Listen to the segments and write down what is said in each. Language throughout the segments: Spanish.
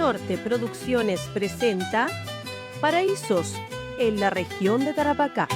Norte Producciones presenta Paraísos en la región de Tarapacá.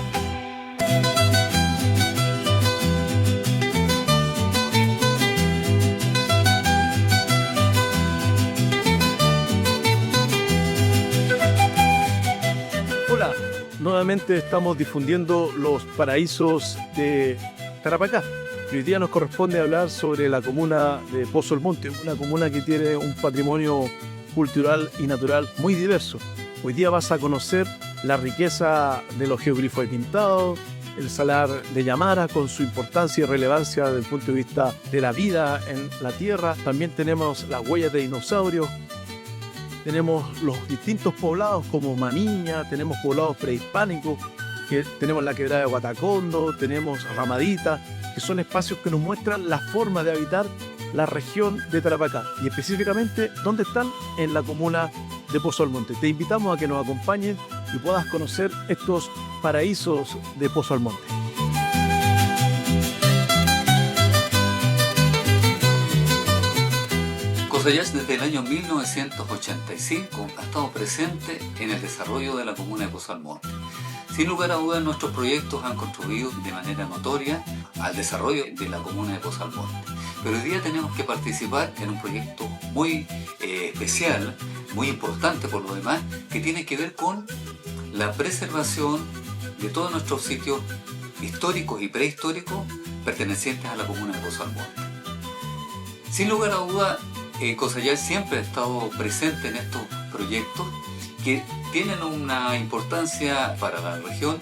Hola, nuevamente estamos difundiendo los paraísos de Tarapacá. Y hoy día nos corresponde hablar sobre la comuna de Pozo Almonte, una comuna que tiene un patrimonio cultural y natural muy diverso. Hoy día vas a conocer la riqueza de los geoglifos pintados, el salar de Yamara con su importancia y relevancia desde el punto de vista de la vida en la tierra. También tenemos las huellas de dinosaurios. Tenemos los distintos poblados como Mamiña, tenemos poblados prehispánicos, que tenemos la quebrada de Guatacondo, tenemos Ramadita, que son espacios que nos muestran la forma de habitar la región de Tarapacá y específicamente dónde están en la comuna de Pozo Almonte. Te invitamos a que nos acompañes y puedas conocer estos paraísos de Pozo Almonte. Cosayas desde el año 1985 ha estado presente en el desarrollo de la comuna de Pozo Almonte. Sin lugar a dudas, nuestros proyectos han contribuido de manera notoria al desarrollo de la comuna de Pozo Almonte. Pero hoy día tenemos que participar en un proyecto muy especial, muy importante por lo demás, que tiene que ver con la preservación de todos nuestros sitios históricos y prehistóricos pertenecientes a la comuna de Pozo Almonte. Sin lugar a dudas, Cosayas siempre ha estado presente en estos proyectos que tienen una importancia para la región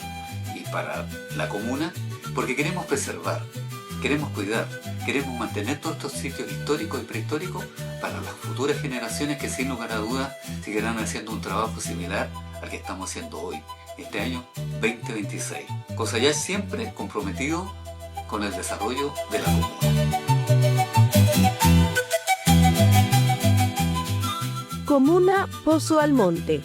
y para la comuna porque queremos preservar, queremos cuidar, queremos mantener todos estos sitios históricos y prehistóricos para las futuras generaciones que sin lugar a dudas seguirán haciendo un trabajo similar al que estamos haciendo hoy, este año 2026. Cosayas siempre comprometido con el desarrollo de la comuna. Comuna Pozo Almonte.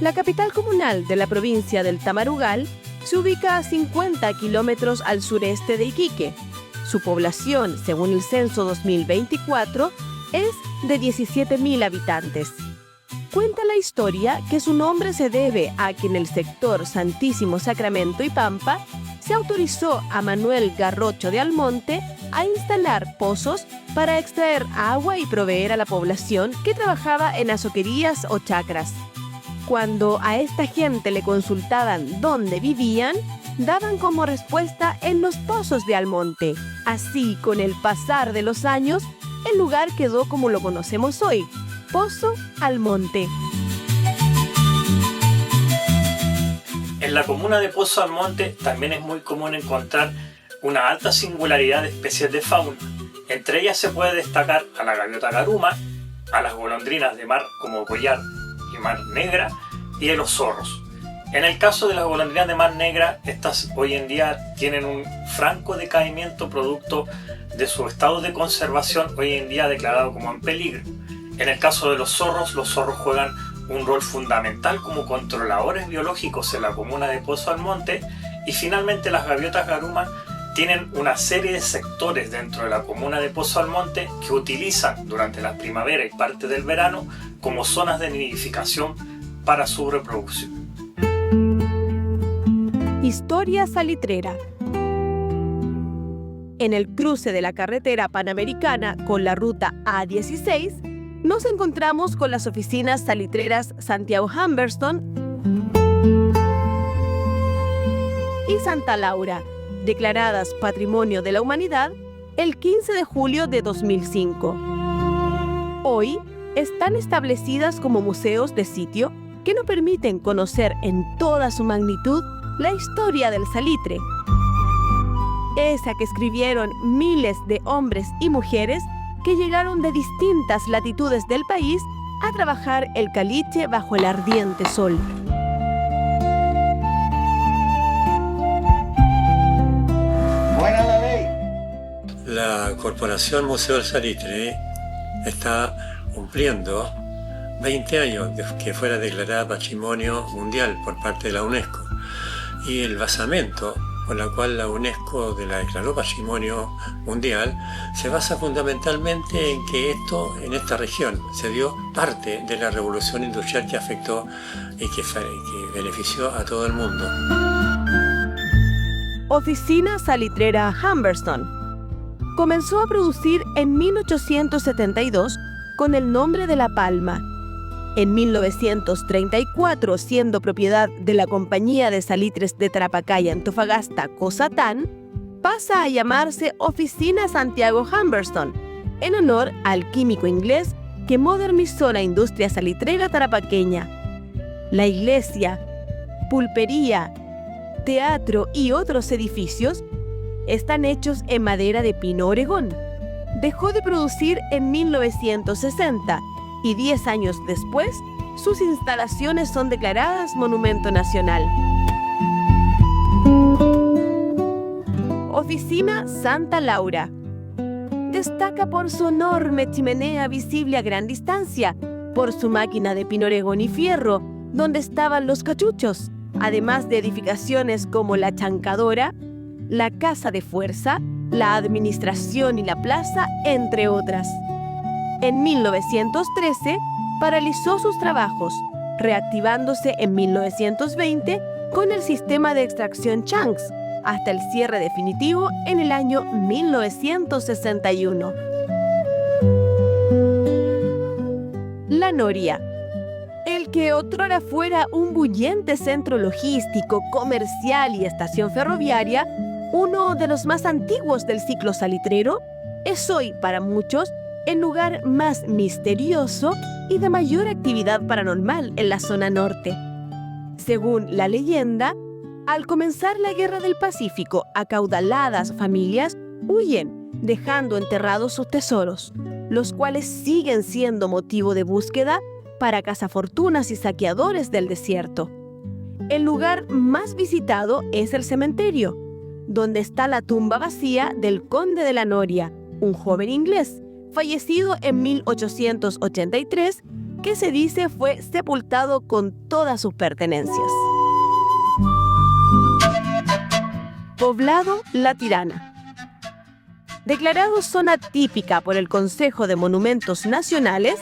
La capital comunal de la provincia del Tamarugal se ubica a 50 kilómetros al sureste de Iquique. Su población, según el censo 2024, es de 17.000 habitantes. Cuenta la historia que su nombre se debe a que en el sector Santísimo Sacramento y Pampa se autorizó a Manuel Garrocho de Almonte a instalar pozos para extraer agua y proveer a la población que trabajaba en azoquerías o chacras. Cuando a esta gente le consultaban dónde vivían, daban como respuesta en los pozos de Almonte. Así, con el pasar de los años, el lugar quedó como lo conocemos hoy, Pozo Almonte. En la comuna de Pozo Almonte también es muy común encontrar una alta singularidad de especies de fauna. Entre ellas se puede destacar a la gaviota garuma, a las golondrinas de mar como collar y mar negra y a los zorros. En el caso de las golondrinas de mar negra, estas hoy en día tienen un franco decaimiento producto de su estado de conservación hoy en día declarado como en peligro. En el caso de los zorros juegan un rol fundamental como controladores biológicos en la comuna de Pozo Almonte y finalmente las gaviotas garuma tienen una serie de sectores dentro de la comuna de Pozo Almonte que utilizan durante la primavera y parte del verano como zonas de nidificación para su reproducción. Historia salitrera. En el cruce de la carretera panamericana con la ruta A16, nos encontramos con las oficinas salitreras Santiago Humberston y Santa Laura, declaradas Patrimonio de la Humanidad el 15 de julio de 2005. Hoy están establecidas como museos de sitio que nos permiten conocer en toda su magnitud la historia del salitre, esa que escribieron miles de hombres y mujeres que llegaron de distintas latitudes del país a trabajar el caliche bajo el ardiente sol. La Corporación Museo del Salitre está cumpliendo 20 años de que fuera declarada Patrimonio Mundial por parte de la UNESCO. Y el basamento por la cual la UNESCO la declaró Patrimonio Mundial, se basa fundamentalmente en que en esta región se dio parte de la revolución industrial que afectó y que benefició a todo el mundo. Oficina salitrera Humberstone. Comenzó a producir en 1872 con el nombre de La Palma. En 1934, siendo propiedad de la Compañía de Salitres de Tarapacá y Antofagasta, Cosatán, pasa a llamarse Oficina Santiago Humberstone, en honor al químico inglés que modernizó la industria salitrera tarapaqueña. La iglesia, pulpería, teatro y otros edificios están hechos en madera de pino Oregón. Dejó de producir en 1960 y 10 años después, sus instalaciones son declaradas Monumento Nacional. Oficina Santa Laura. Destaca por su enorme chimenea visible a gran distancia, por su máquina de pino Oregón y fierro, donde estaban los cachuchos, además de edificaciones como la Chancadora, la Casa de Fuerza, la Administración y la Plaza, entre otras. En 1913 paralizó sus trabajos, reactivándose en 1920 con el sistema de extracción Changs, hasta el cierre definitivo en el año 1961. La Noria. El que otrora fuera un bullente centro logístico, comercial y estación ferroviaria, uno de los más antiguos del ciclo salitrero, es hoy para muchos el lugar más misterioso y de mayor actividad paranormal en la zona norte. Según la leyenda, al comenzar la Guerra del Pacífico, acaudaladas familias huyen, dejando enterrados sus tesoros, los cuales siguen siendo motivo de búsqueda para cazafortunas y saqueadores del desierto. El lugar más visitado es el cementerio, donde está la tumba vacía del conde de la Noria, un joven inglés, fallecido en 1883, que se dice fue sepultado con todas sus pertenencias. Poblado La Tirana. Declarado zona típica por el Consejo de Monumentos Nacionales,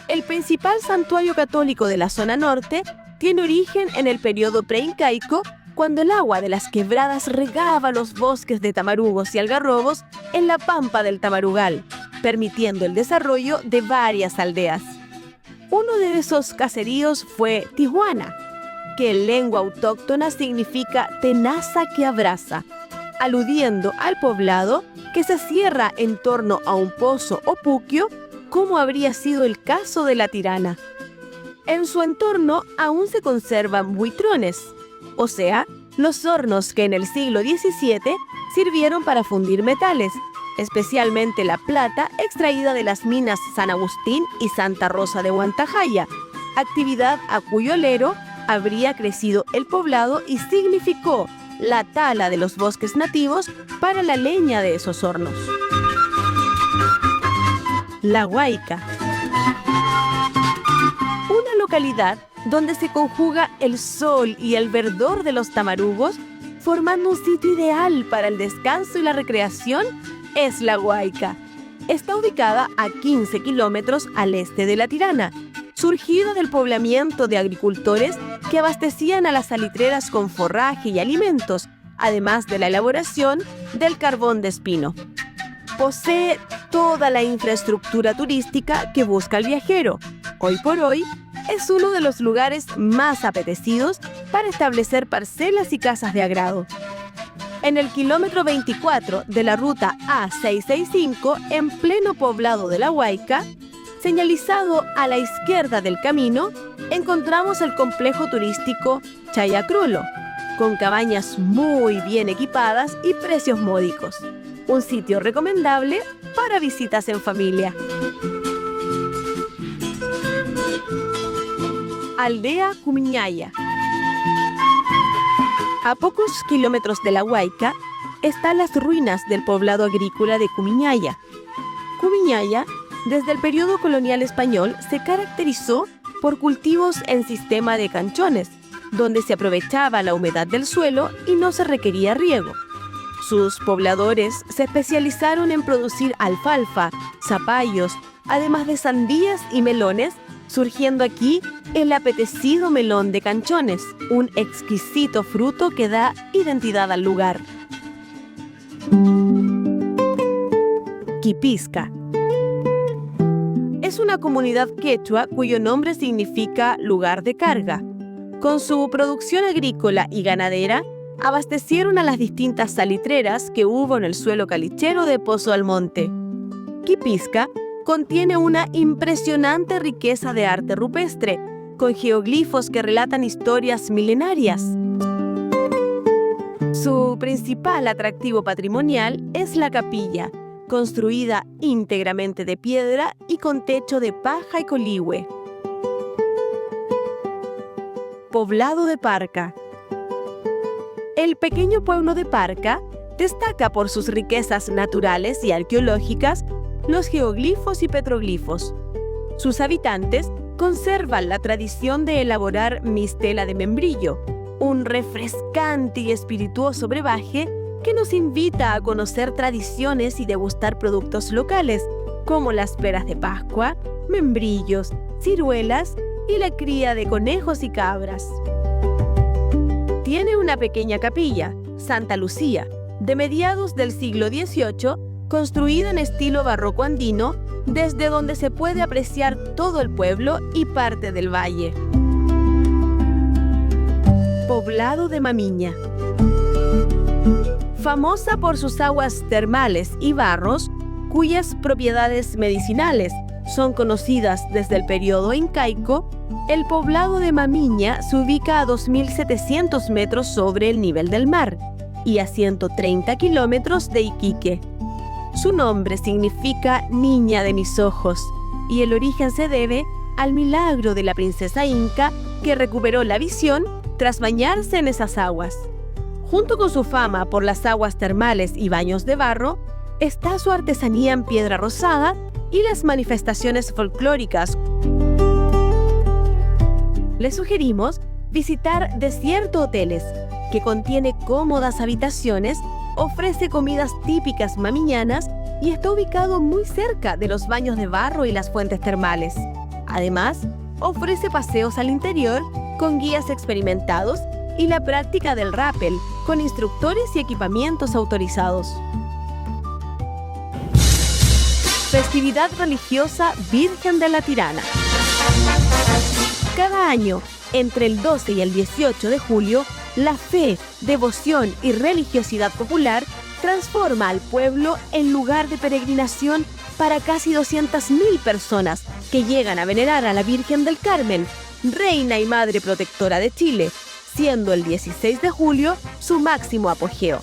el principal santuario católico de la zona norte tiene origen en el periodo preincaico, cuando el agua de las quebradas regaba los bosques de tamarugos y algarrobos en la pampa del Tamarugal, permitiendo el desarrollo de varias aldeas. Uno de esos caseríos fue Tijuana, que en lengua autóctona significa tenaza que abraza, aludiendo al poblado que se cierra en torno a un pozo o puquio, como habría sido el caso de La Tirana. En su entorno aún se conservan buitrones, o sea, los hornos que en el siglo XVII sirvieron para fundir metales, especialmente la plata extraída de las minas San Agustín y Santa Rosa de Huantajaya, actividad a cuyo lero habría crecido el poblado y significó la tala de los bosques nativos para la leña de esos hornos. La Huayca. Una localidad donde se conjuga el sol y el verdor de los tamarugos, formando un sitio ideal para el descanso y la recreación, es La Huayca. Está ubicada a 15 kilómetros al este de La Tirana, surgida del poblamiento de agricultores que abastecían a las salitreras con forraje y alimentos, además de la elaboración del carbón de espino. Posee toda la infraestructura turística que busca el viajero. Hoy por hoy, es uno de los lugares más apetecidos para establecer parcelas y casas de agrado. En el kilómetro 24 de la ruta A665, en pleno poblado de La Huayca, señalizado a la izquierda del camino, encontramos el complejo turístico Chayacrulo, con cabañas muy bien equipadas y precios módicos. Un sitio recomendable para visitas en familia. Aldea Cumiñaya. A pocos kilómetros de La Huayca están las ruinas del poblado agrícola de Cumiñaya. Cumiñaya, desde el periodo colonial español, se caracterizó por cultivos en sistema de canchones, donde se aprovechaba la humedad del suelo y no se requería riego. Sus pobladores se especializaron en producir alfalfa, zapallos, además de sandías y melones, surgiendo aquí el apetecido melón de Canchones, un exquisito fruto que da identidad al lugar. Quipisca. Es una comunidad quechua cuyo nombre significa lugar de carga. Con su producción agrícola y ganadera, abastecieron a las distintas salitreras que hubo en el suelo calichero de Pozo Almonte. Quipisca contiene una impresionante riqueza de arte rupestre, con geoglifos que relatan historias milenarias. Su principal atractivo patrimonial es la capilla, construida íntegramente de piedra y con techo de paja y coligüe. Poblado de Parca. El pequeño pueblo de Parca destaca por sus riquezas naturales y arqueológicas, los geoglifos y petroglifos. Sus habitantes conservan la tradición de elaborar mistela de membrillo, un refrescante y espirituoso brebaje que nos invita a conocer tradiciones y degustar productos locales, como las peras de Pascua, membrillos, ciruelas y la cría de conejos y cabras. Tiene una pequeña capilla, Santa Lucía, de mediados del siglo XVIII, construida en estilo barroco andino, desde donde se puede apreciar todo el pueblo y parte del valle. Poblado de Mamiña. Famosa por sus aguas termales y barros, cuyas propiedades medicinales son conocidas desde el periodo incaico, el poblado de Mamiña se ubica a 2.700 metros sobre el nivel del mar y a 130 kilómetros de Iquique. Su nombre significa niña de mis ojos y el origen se debe al milagro de la princesa inca que recuperó la visión tras bañarse en esas aguas. Junto con su fama por las aguas termales y baños de barro, está su artesanía en piedra rosada y las manifestaciones folclóricas. Les sugerimos visitar Desierto Hoteles, que contiene cómodas habitaciones, ofrece comidas típicas mamiñanas y está ubicado muy cerca de los baños de barro y las fuentes termales. Además, ofrece paseos al interior con guías experimentados y la práctica del rappel con instructores y equipamientos autorizados. Festividad religiosa Virgen de la Tirana. Cada año, entre el 12 y el 18 de julio, la fe, devoción y religiosidad popular transforma al pueblo en lugar de peregrinación para casi 200.000 personas que llegan a venerar a la Virgen del Carmen, Reina y Madre Protectora de Chile, siendo el 16 de julio su máximo apogeo.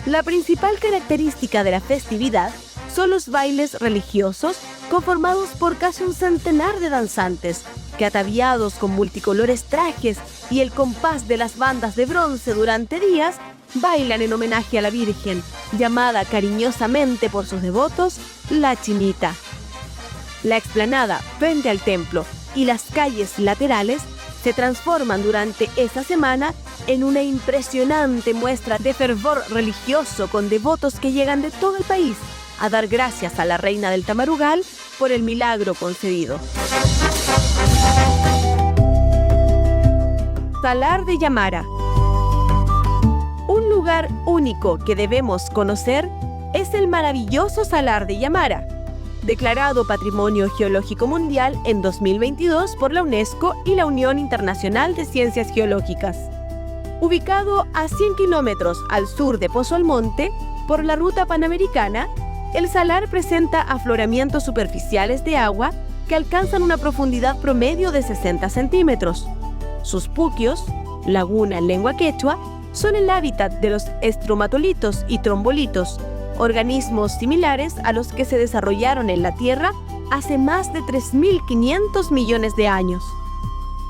La principal característica de la festividad son los bailes religiosos conformados por casi un centenar de danzantes que, ataviados con multicolores trajes y el compás de las bandas de bronce durante días, bailan en homenaje a la Virgen, llamada cariñosamente por sus devotos la Chinita. La explanada frente al templo y las calles laterales se transforman durante esa semana en una impresionante muestra de fervor religioso con devotos que llegan de todo el país a dar gracias a la Reina del Tamarugal por el milagro concedido. Salar de Yamara. Un lugar único que debemos conocer es el maravilloso Salar de Yamara, declarado Patrimonio Geológico Mundial en 2022 por la UNESCO y la Unión Internacional de Ciencias Geológicas. Ubicado a 100 kilómetros al sur de Pozo Almonte, por la ruta panamericana, el salar presenta afloramientos superficiales de agua que alcanzan una profundidad promedio de 60 centímetros. Sus puquios, laguna en lengua quechua, son el hábitat de los estromatolitos y trombolitos, organismos similares a los que se desarrollaron en la Tierra hace más de 3.500 millones de años.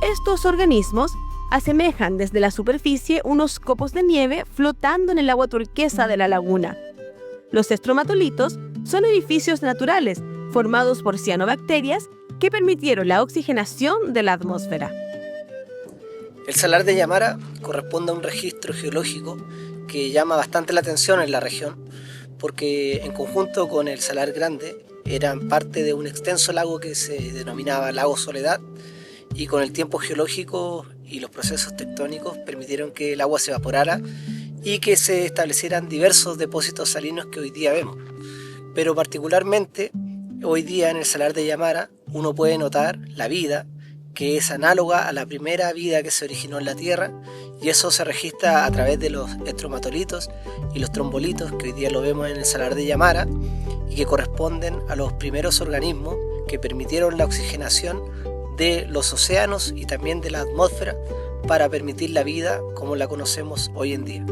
Estos organismos asemejan desde la superficie unos copos de nieve flotando en el agua turquesa de la laguna. Los estromatolitos son edificios naturales formados por cianobacterias que permitieron la oxigenación de la atmósfera. El Salar de Yamara corresponde a un registro geológico que llama bastante la atención en la región, porque en conjunto con el Salar Grande eran parte de un extenso lago que se denominaba Lago Soledad, y con el tiempo geológico y los procesos tectónicos permitieron que el agua se evaporara y que se establecieran diversos depósitos salinos que hoy día vemos. Pero particularmente hoy día en el Salar de Yamara uno puede notar la vida que es análoga a la primera vida que se originó en la Tierra, y eso se registra a través de los estromatolitos y los trombolitos que hoy día lo vemos en el Salar de Yamara y que corresponden a los primeros organismos que permitieron la oxigenación de los océanos y también de la atmósfera para permitir la vida como la conocemos hoy en día.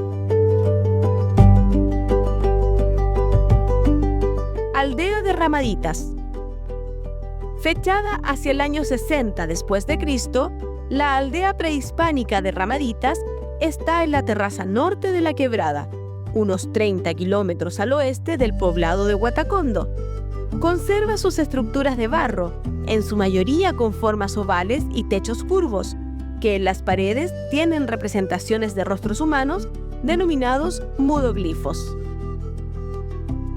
Aldea de Ramaditas. Fechada hacia el año 60 después de Cristo, la aldea prehispánica de Ramaditas está en la terraza norte de la quebrada, unos 30 kilómetros al oeste del poblado de Huatacondo. Conserva sus estructuras de barro, en su mayoría con formas ovales y techos curvos, que en las paredes tienen representaciones de rostros humanos denominados mudoglifos.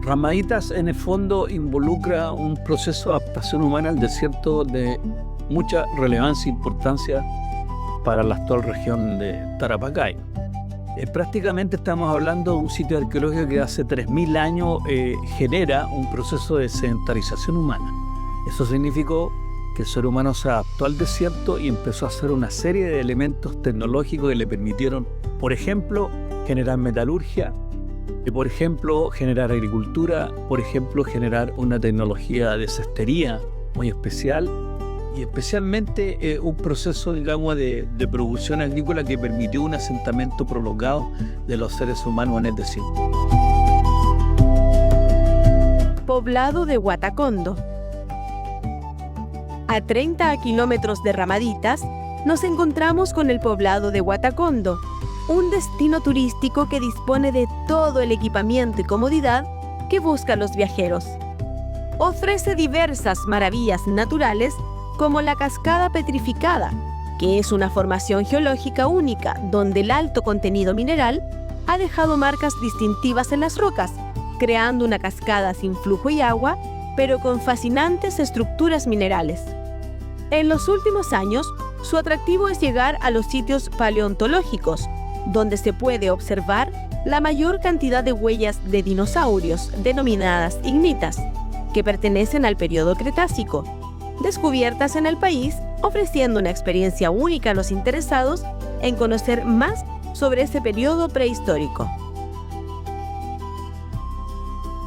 Ramaditas en el fondo involucra un proceso de adaptación humana al desierto de mucha relevancia e importancia para la actual región de Tarapacay. Prácticamente estamos hablando de un sitio arqueológico que hace 3.000 años genera un proceso de sedentarización humana. Eso significó que el ser humano se adaptó al desierto y empezó a hacer una serie de elementos tecnológicos que le permitieron, por ejemplo, generar metalurgia, por ejemplo, generar agricultura, por ejemplo, generar una tecnología de cestería muy especial y especialmente un proceso, digamos, de producción agrícola que permitió un asentamiento prolongado de los seres humanos en el desierto. Poblado de Huatacondo. A 30 kilómetros de Ramaditas, nos encontramos con el poblado de Huatacondo, un destino turístico que dispone de todo el equipamiento y comodidad que buscan los viajeros. Ofrece diversas maravillas naturales como la cascada petrificada, que es una formación geológica única donde el alto contenido mineral ha dejado marcas distintivas en las rocas, creando una cascada sin flujo y agua, pero con fascinantes estructuras minerales. En los últimos años, su atractivo es llegar a los sitios paleontológicos, donde se puede observar la mayor cantidad de huellas de dinosaurios, denominadas ignitas, que pertenecen al periodo Cretácico, descubiertas en el país, ofreciendo una experiencia única a los interesados en conocer más sobre ese periodo prehistórico.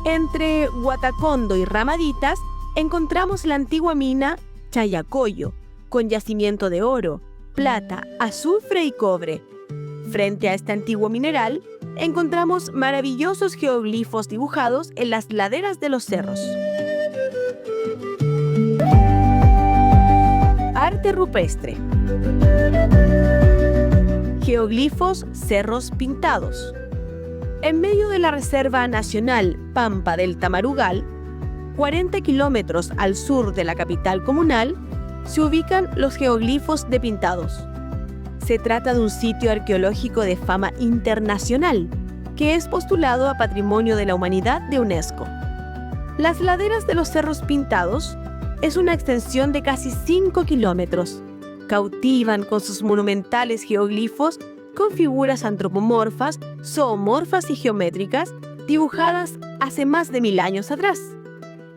Entre Huatacondo y Ramaditas encontramos la antigua mina Chayacoyo, con yacimiento de oro, plata, azufre y cobre. Frente a este antiguo mineral, encontramos maravillosos geoglifos dibujados en las laderas de los cerros. Arte rupestre. Geoglifos cerros pintados. En medio de la Reserva Nacional Pampa del Tamarugal, 40 kilómetros al sur de la capital comunal, se ubican los geoglifos de Pintados. Se trata de un sitio arqueológico de fama internacional, que es postulado a Patrimonio de la Humanidad de UNESCO. Las laderas de los Cerros Pintados es una extensión de casi 5 kilómetros. Cautivan con sus monumentales geoglifos con figuras antropomorfas, zoomorfas y geométricas dibujadas hace más de 1000 años atrás,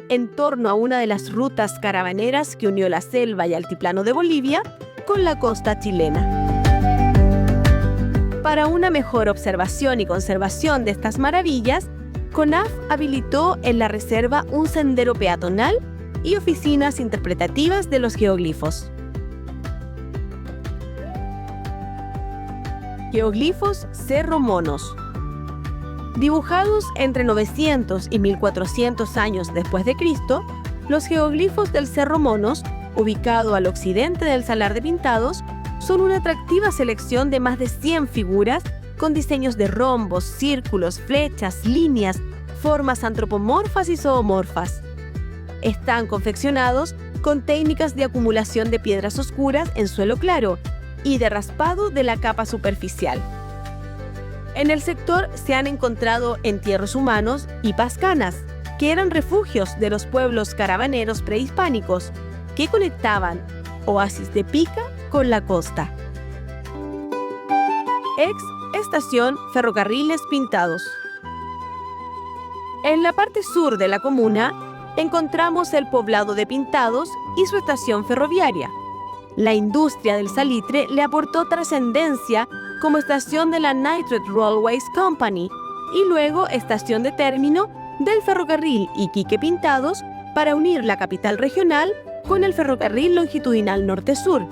en torno a una de las rutas caravaneras que unió la selva y altiplano de Bolivia con la costa chilena. Para una mejor observación y conservación de estas maravillas, CONAF habilitó en la reserva un sendero peatonal y oficinas interpretativas de los geoglifos. Geoglifos Cerro Monos. Dibujados entre 900 y 1400 años después de Cristo, los geoglifos del Cerro Monos, ubicado al occidente del Salar de Pintados, son una atractiva selección de más de 100 figuras con diseños de rombos, círculos, flechas, líneas, formas antropomorfas y zoomorfas. Están confeccionados con técnicas de acumulación de piedras oscuras en suelo claro y de raspado de la capa superficial. En el sector se han encontrado entierros humanos y pascanas, que eran refugios de los pueblos caravaneros prehispánicos, que conectaban Oasis de Pica con la costa. Ex Estación Ferrocarriles Pintados. En la parte sur de la comuna encontramos el poblado de Pintados y su estación ferroviaria. La industria del salitre le aportó trascendencia como estación de la Nitrate Railways Company y luego estación de término del ferrocarril Iquique-Pintados para unir la capital regional con el ferrocarril longitudinal norte-sur,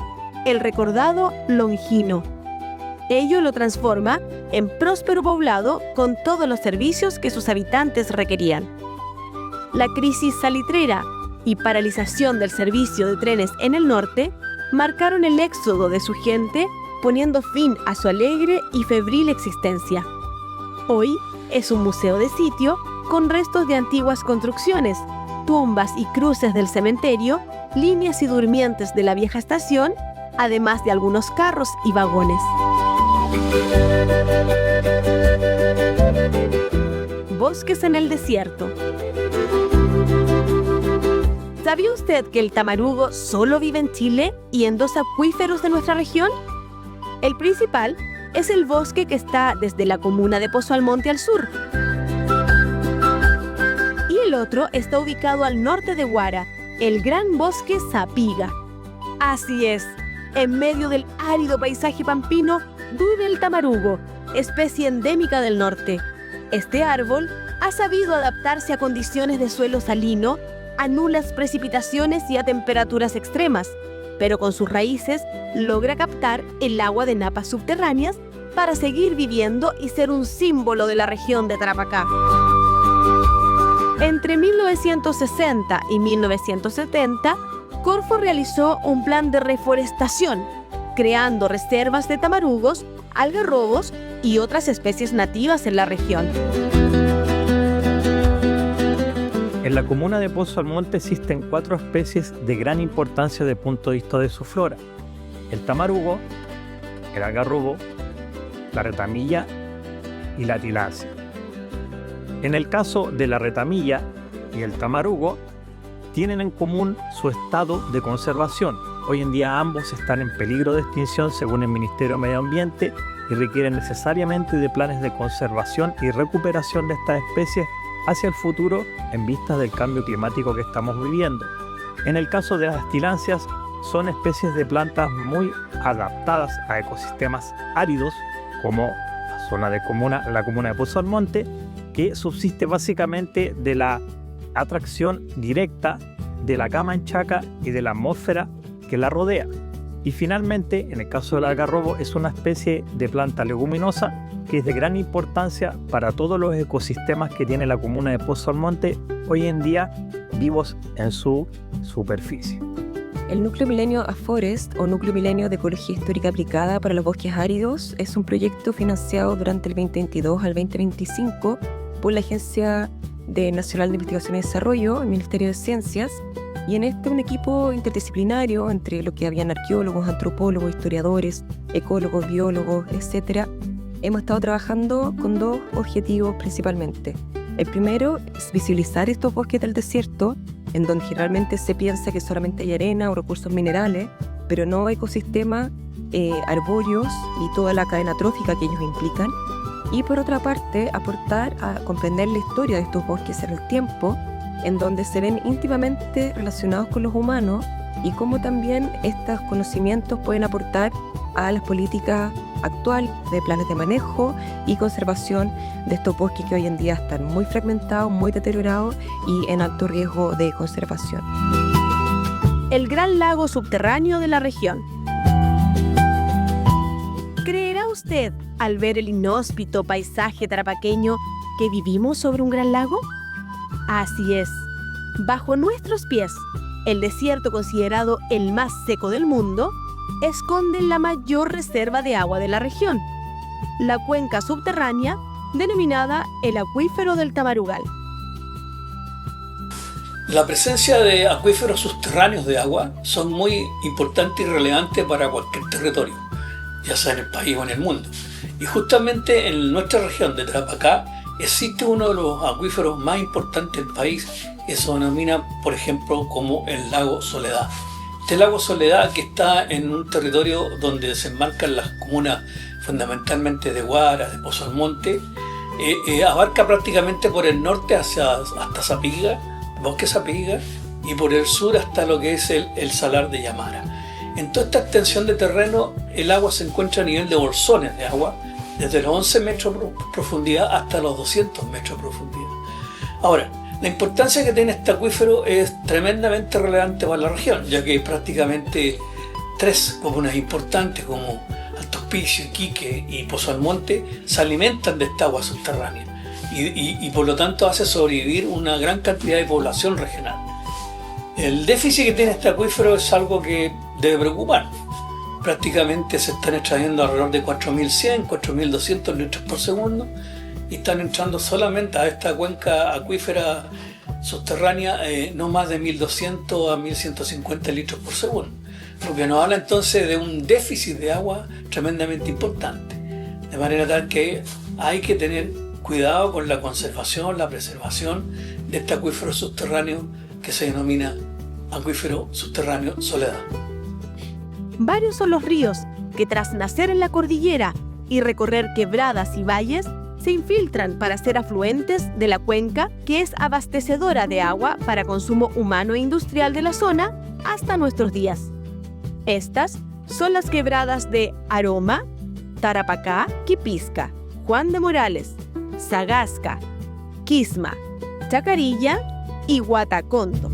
el recordado Longino. Ello lo transforma en próspero poblado con todos los servicios que sus habitantes requerían. La crisis salitrera y paralización del servicio de trenes en el norte marcaron el éxodo de su gente, poniendo fin a su alegre y febril existencia. Hoy es un museo de sitio con restos de antiguas construcciones, tumbas y cruces del cementerio, líneas y durmientes de la vieja estación, además de algunos carros y vagones. Bosques en el desierto. ¿Sabía usted que el tamarugo solo vive en Chile y en 2 acuíferos de nuestra región? El principal es el bosque que está desde la comuna de Pozo Almonte al sur. Y el otro está ubicado al norte de Huara, el Gran Bosque Sapiga. Así es, en medio del árido paisaje pampino vive el tamarugo, especie endémica del norte. Este árbol ha sabido adaptarse a condiciones de suelo salino, a nulas precipitaciones y a temperaturas extremas, pero con sus raíces logra captar el agua de napas subterráneas para seguir viviendo y ser un símbolo de la región de Tarapacá. Entre 1960 y 1970, Corfo realizó un plan de reforestación, creando reservas de tamarugos, algarrobos y otras especies nativas en la región. En la comuna de Pozo Almonte existen 4 especies de gran importancia desde el punto de vista de su flora: el tamarugo, el algarrobo, la retamilla y la tilacia. En el caso de la retamilla y el tamarugo, tienen en común su estado de conservación. Hoy en día ambos están en peligro de extinción según el Ministerio de Medio Ambiente y requieren necesariamente de planes de conservación y recuperación de estas especies hacia el futuro en vista del cambio climático que estamos viviendo. En el caso de las tilancias, son especies de plantas muy adaptadas a ecosistemas áridos, como la zona de la comuna de Pozo Almonte, que subsiste básicamente de la atracción directa de la cama en chaca y de la atmósfera que la rodea. Y finalmente, en el caso del algarrobo, es una especie de planta leguminosa que es de gran importancia para todos los ecosistemas que tiene la comuna de Pozo Almonte hoy en día vivos en su superficie. El Núcleo Milenio Aforest, o Núcleo Milenio de Ecología Histórica Aplicada para los Bosques Áridos, es un proyecto financiado durante el 2022 al 2025 por la Agencia Nacional de Investigación y Desarrollo, el Ministerio de Ciencias, y en este un equipo interdisciplinario entre lo que habían arqueólogos, antropólogos, historiadores, ecólogos, biólogos, etc. Hemos estado trabajando con 2 objetivos principalmente. El primero es visibilizar estos bosques del desierto, en donde generalmente se piensa que solamente hay arena o recursos minerales, pero no ecosistemas arbóreos y toda la cadena trófica que ellos implican. Y por otra parte, aportar a comprender la historia de estos bosques en el tiempo, en donde se ven íntimamente relacionados con los humanos y cómo también estos conocimientos pueden aportar a las políticas actuales de planes de manejo y conservación de estos bosques que hoy en día están muy fragmentados, muy deteriorados y en alto riesgo de conservación. El gran lago subterráneo de la región. ¿Creerá usted, al ver el inhóspito paisaje tarapaqueño, que vivimos sobre un gran lago? Así es. Bajo nuestros pies, el desierto considerado el más seco del mundo, esconde la mayor reserva de agua de la región, la cuenca subterránea denominada el acuífero del Tamarugal. La presencia de acuíferos subterráneos de agua son muy importantes y relevantes para cualquier territorio, ya sea en el país o en el mundo. Y justamente en nuestra región de Tarapacá existe uno de los acuíferos más importantes del país, que se denomina, por ejemplo, como el lago Soledad. Este lago Soledad, que está en un territorio donde se enmarcan las comunas fundamentalmente de Huara, de Pozo Almonte, abarca prácticamente por el norte hasta Zapiga, Bosque Zapiga, y por el sur hasta lo que es el Salar de Yamara. En toda esta extensión de terreno, el agua se encuentra a nivel de bolsones de agua, desde los 11 metros de profundidad hasta los 200 metros de profundidad. Ahora, la importancia que tiene este acuífero es tremendamente relevante para la región, ya que hay prácticamente 3 comunas importantes como Alto Hospicio, Iquique y Pozo Almonte se alimentan de esta agua subterránea y por lo tanto hace sobrevivir una gran cantidad de población regional. El déficit que tiene este acuífero es algo que debe preocupar. Prácticamente se están extrayendo alrededor de 4.100, 4.200 litros por segundo y están entrando solamente a esta cuenca acuífera subterránea no más de 1.200 a 1.150 litros por segundo, lo que nos habla entonces de un déficit de agua tremendamente importante, de manera tal que hay que tener cuidado con la conservación, la preservación de este acuífero subterráneo que se denomina acuífero subterráneo Soledad. Varios son los ríos que tras nacer en la cordillera y recorrer quebradas y valles, se infiltran para ser afluentes de la cuenca que es abastecedora de agua para consumo humano e industrial de la zona hasta nuestros días. Estas son las quebradas de Aroma, Tarapacá, Quipisca, Juan de Morales, Sagasca, Quisma, Chacarilla y Huatacondo.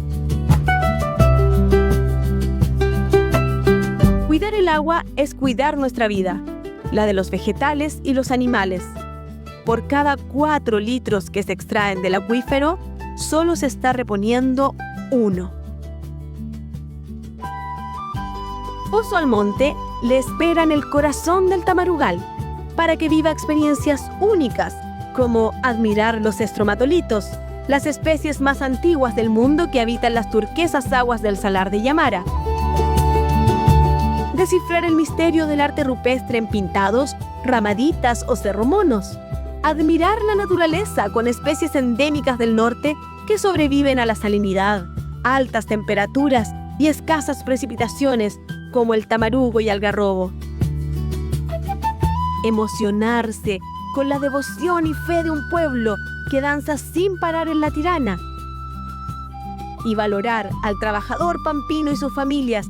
Cuidar el agua es cuidar nuestra vida, la de los vegetales y los animales. Por cada 4 litros que se extraen del acuífero, solo se está reponiendo 1. Pozo Almonte le espera en el corazón del Tamarugal para que viva experiencias únicas, como admirar los estromatolitos, las especies más antiguas del mundo que habitan las turquesas aguas del Salar de Yamara, descifrar el misterio del arte rupestre en pintados, ramaditas o cerromonos, admirar la naturaleza con especies endémicas del norte que sobreviven a la salinidad, altas temperaturas y escasas precipitaciones como el tamarugo y algarrobo. Emocionarse con la devoción y fe de un pueblo que danza sin parar en la Tirana. Y valorar al trabajador pampino y sus familias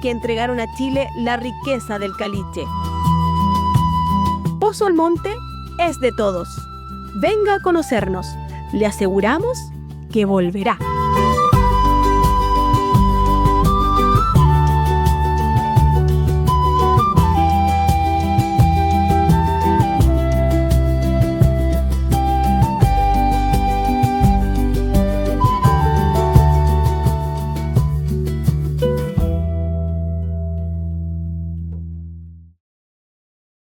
que entregaron a Chile la riqueza del caliche. Pozo Almonte es de todos. Venga a conocernos. Le aseguramos que volverá.